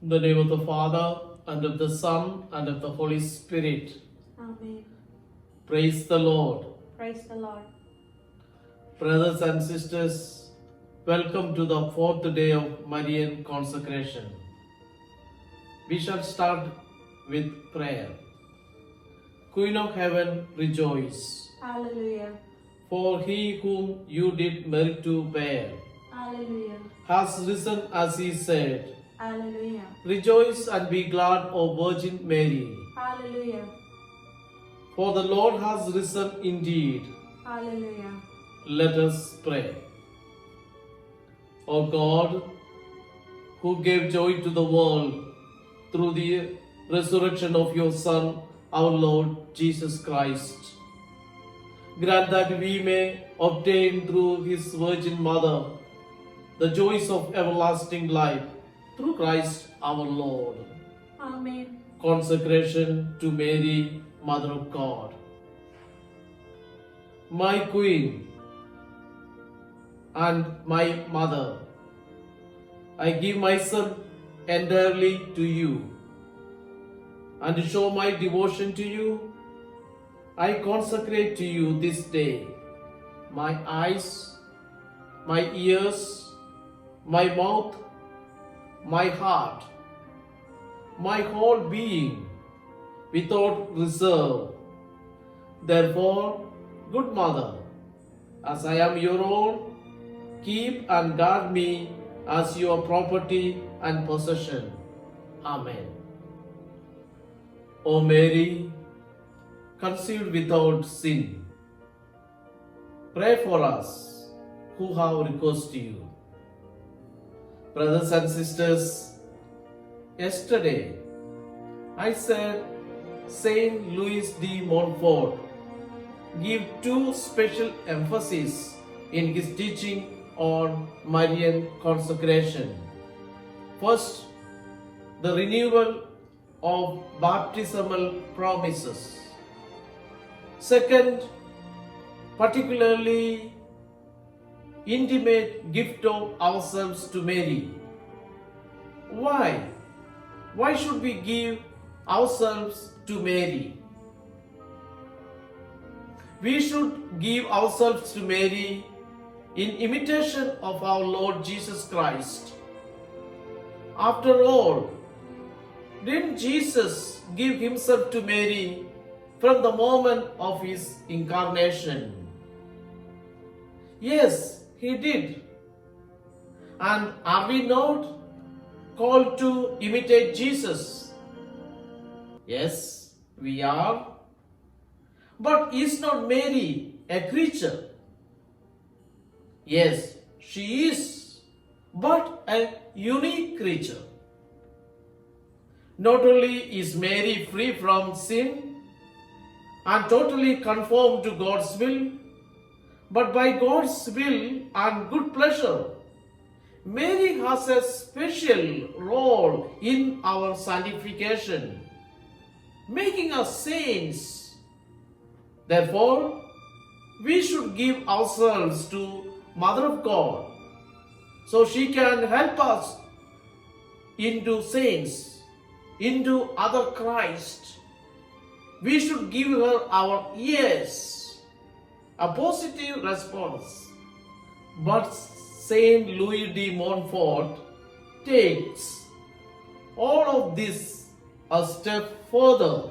In the name of the Father, and of the Son, and of the Holy Spirit. Amen. Praise the Lord. Praise the Lord. Brothers and sisters, welcome to the fourth day of Marian consecration. We shall start with prayer. Queen of Heaven, rejoice, Hallelujah. for he whom you did merit to bear Hallelujah. has risen as he said. Hallelujah. Rejoice and be glad, O Virgin Mary, Hallelujah. for the Lord has risen indeed. Hallelujah. Let us pray. O God, who gave joy to the world through the resurrection of your Son, our Lord Jesus Christ, grant that we may obtain through his Virgin Mother the joys of everlasting life through Christ our Lord. Amen. Consecration to Mary, Mother of God. My Queen and my Mother, I give myself entirely to you, and to show my devotion to you, I consecrate to you this day my eyes, my ears, my mouth, my heart, my whole being, without reserve. Therefore, good Mother, as I am your own, keep and guard me as your property and possession. Amen. O Mary, conceived without sin, pray for us who have recourse to you. Brothers and sisters, yesterday I said Saint Louis de Montfort give two special emphasis in his teaching on Marian consecration. First, the renewal of baptismal promises. Second, particularly intimate gift of ourselves to Mary. Why? Why should we give ourselves to Mary? We should give ourselves to Mary in imitation of our Lord Jesus Christ. After all, didn't Jesus give himself to Mary from the moment of his incarnation? Yes, he did. And are we not called to imitate Jesus? Yes, we are. But is not Mary a creature? Yes, she is, but a unique creature. Not only is Mary free from sin and totally conformed to God's will, but by God's will and good pleasure, Mary has a special role in our sanctification, making us saints. Therefore, we should give ourselves to Mother of God, so she can help us into saints, into other Christ. We should give her our yes, a positive response. But Saint Louis de Montfort takes all of this a step further.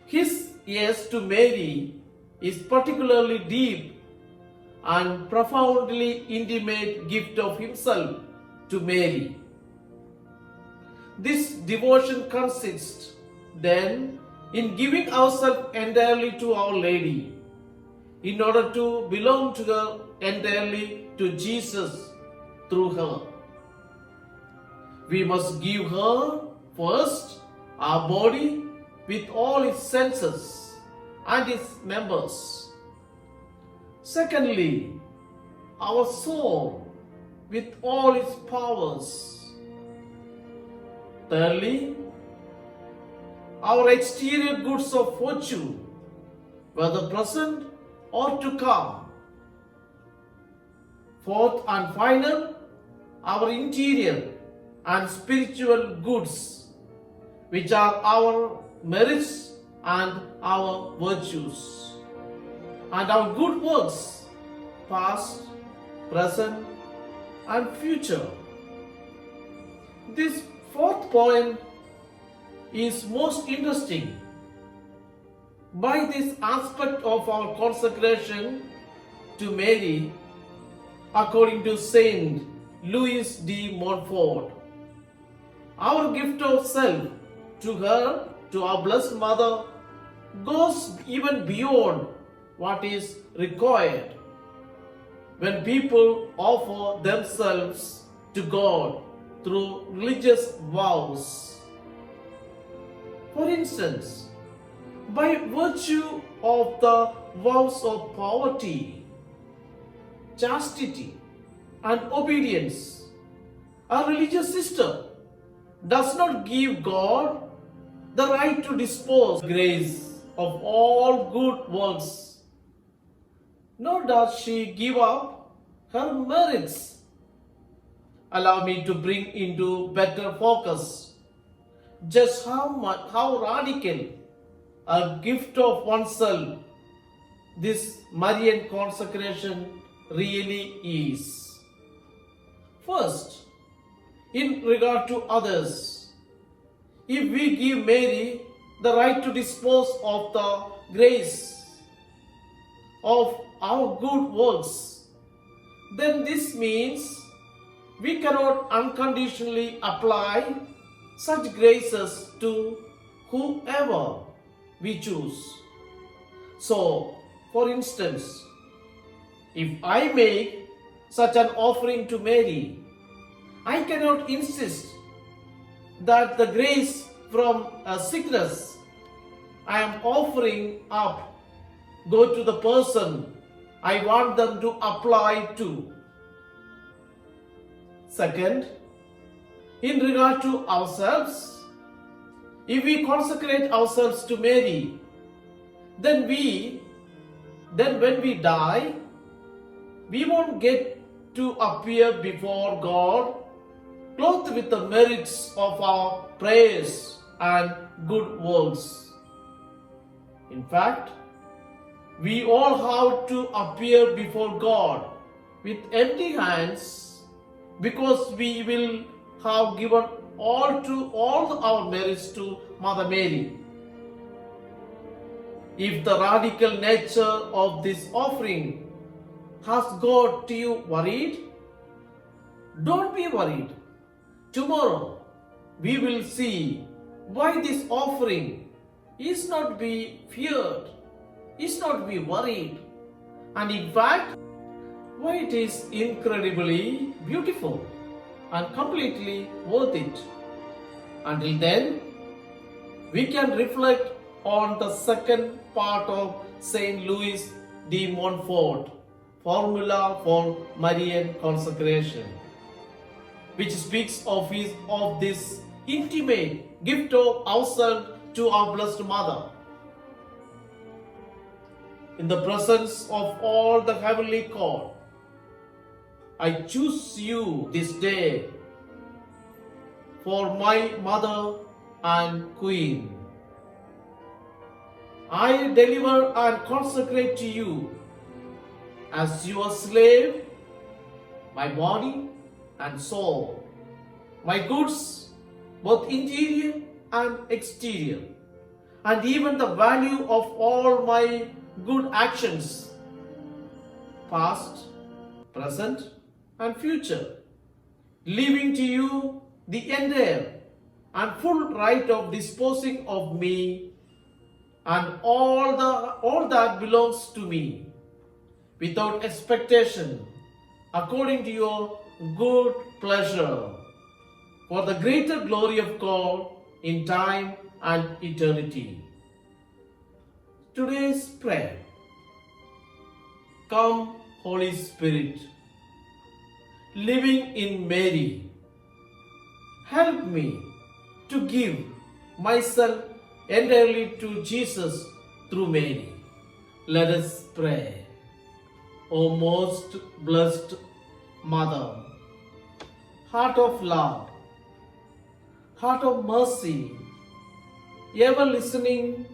His yes to Mary is particularly deep and profoundly intimate gift of himself to Mary. This devotion consists then in giving ourselves entirely to Our Lady, in order to belong to her entirely to Jesus through her. We must give her first our body with all its senses and its members. Secondly, our soul with all its powers. Thirdly, our exterior goods of fortune, whether present or to come. Fourth and final, our interior and spiritual goods, which are our merits and our virtues, and our good works, past, present, and future. This fourth point is most interesting. By this aspect of our consecration to Mary, according to Saint Louis de Montfort, our gift of self to her, to our Blessed Mother, goes even beyond what is required. When people offer themselves to God through religious vows. For instance, by virtue of the vows of poverty, chastity, and obedience, a religious sister does not give God the right to dispose of grace of all good works, nor does she give up her merits. Allow me to bring into better focus just how radical a gift of oneself this Marian consecration really is. First, in regard to others, if we give Mary the right to dispose of the grace of our good works, then this means we cannot unconditionally apply such graces to whoever we choose. So, for instance, if I make such an offering to Mary, I cannot insist that the grace from a sickness I am offering up go to the person I want them to apply to. Second, in regard to ourselves, if we consecrate ourselves to Mary, then when we die, we won't get to appear before God clothed with the merits of our prayers and good works. In fact, we all have to appear before God with empty hands, because we will have given all our merits to Mother Mary. If the radical nature of this offering has got you worried, don't be worried. Tomorrow we will see why this offering is not be feared, is not be worried, and in fact, why it is incredibly beautiful and completely worth it. Until then, we can reflect on the second part of Saint Louis de Montfort, Formula for Marian Consecration, which speaks of this intimate gift of ourselves to our Blessed Mother. In the presence of all the heavenly court, I choose you this day for my mother and queen. I deliver and consecrate to you as your slave my body and soul, my goods, both interior and exterior, and even the value of all my good actions, past, present, and future, leaving to you the entire and full right of disposing of me and all that belongs to me, without expectation, according to your good pleasure, for the greater glory of God in time and eternity. Today's prayer. Come, Holy Spirit, living in Mary, help me to give myself entirely to Jesus through Mary. Let us pray. O most blessed Mother, heart of love, heart of mercy, ever listening,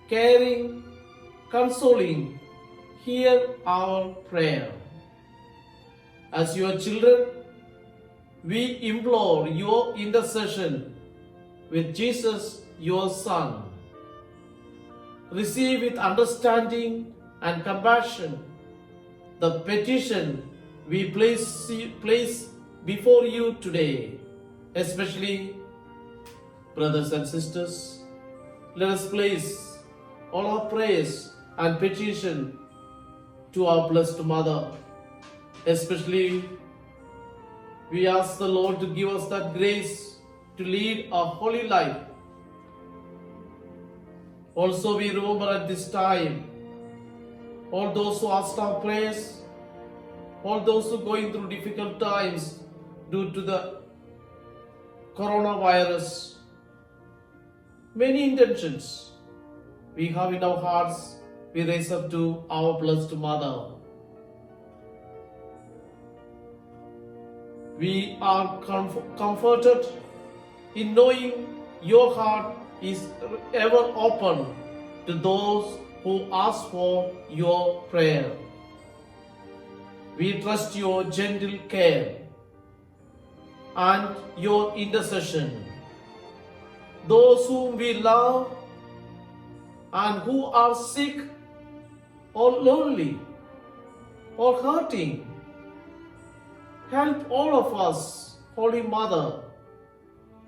caring, consoling, hear our prayer. As your children, we implore your intercession with Jesus, your Son. Receive with understanding and compassion the petition we place before you today, especially brothers and sisters. Let us place all our prayers and petition to our Blessed Mother. Especially, we ask the Lord to give us that grace to lead a holy life. Also, we remember at this time all those who asked our prayers, all those who are going through difficult times due to the coronavirus. Many intentions we have in our hearts, we raise up to our Blessed Mother. We are comforted in knowing your heart is ever open to those who ask for your prayer. We trust your gentle care and your intercession. Those whom we love and who are sick or lonely or hurting, help all of us, Holy Mother,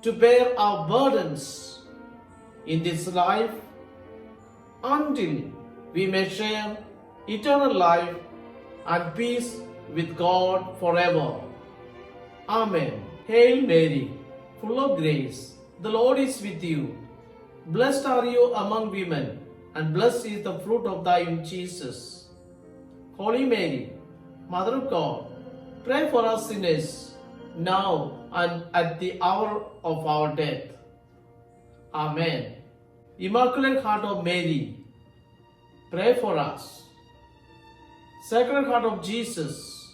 to bear our burdens in this life until we may share eternal life and peace with God forever. Amen. Hail Mary, full of grace, the Lord is with you. Blessed are you among women, and blessed is the fruit of thy womb, Jesus. Holy Mary, Mother of God, pray for us sinners, now and at the hour of our death. Amen. Immaculate Heart of Mary, pray for us. Sacred Heart of Jesus,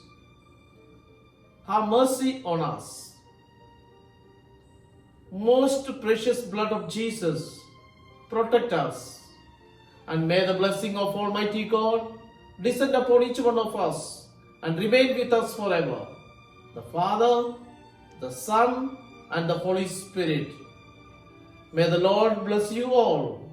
have mercy on us. Most precious blood of Jesus, protect us. And may the blessing of Almighty God descend upon each one of us and remain with us forever. The Father, the Son, and the Holy Spirit. May the Lord bless you all.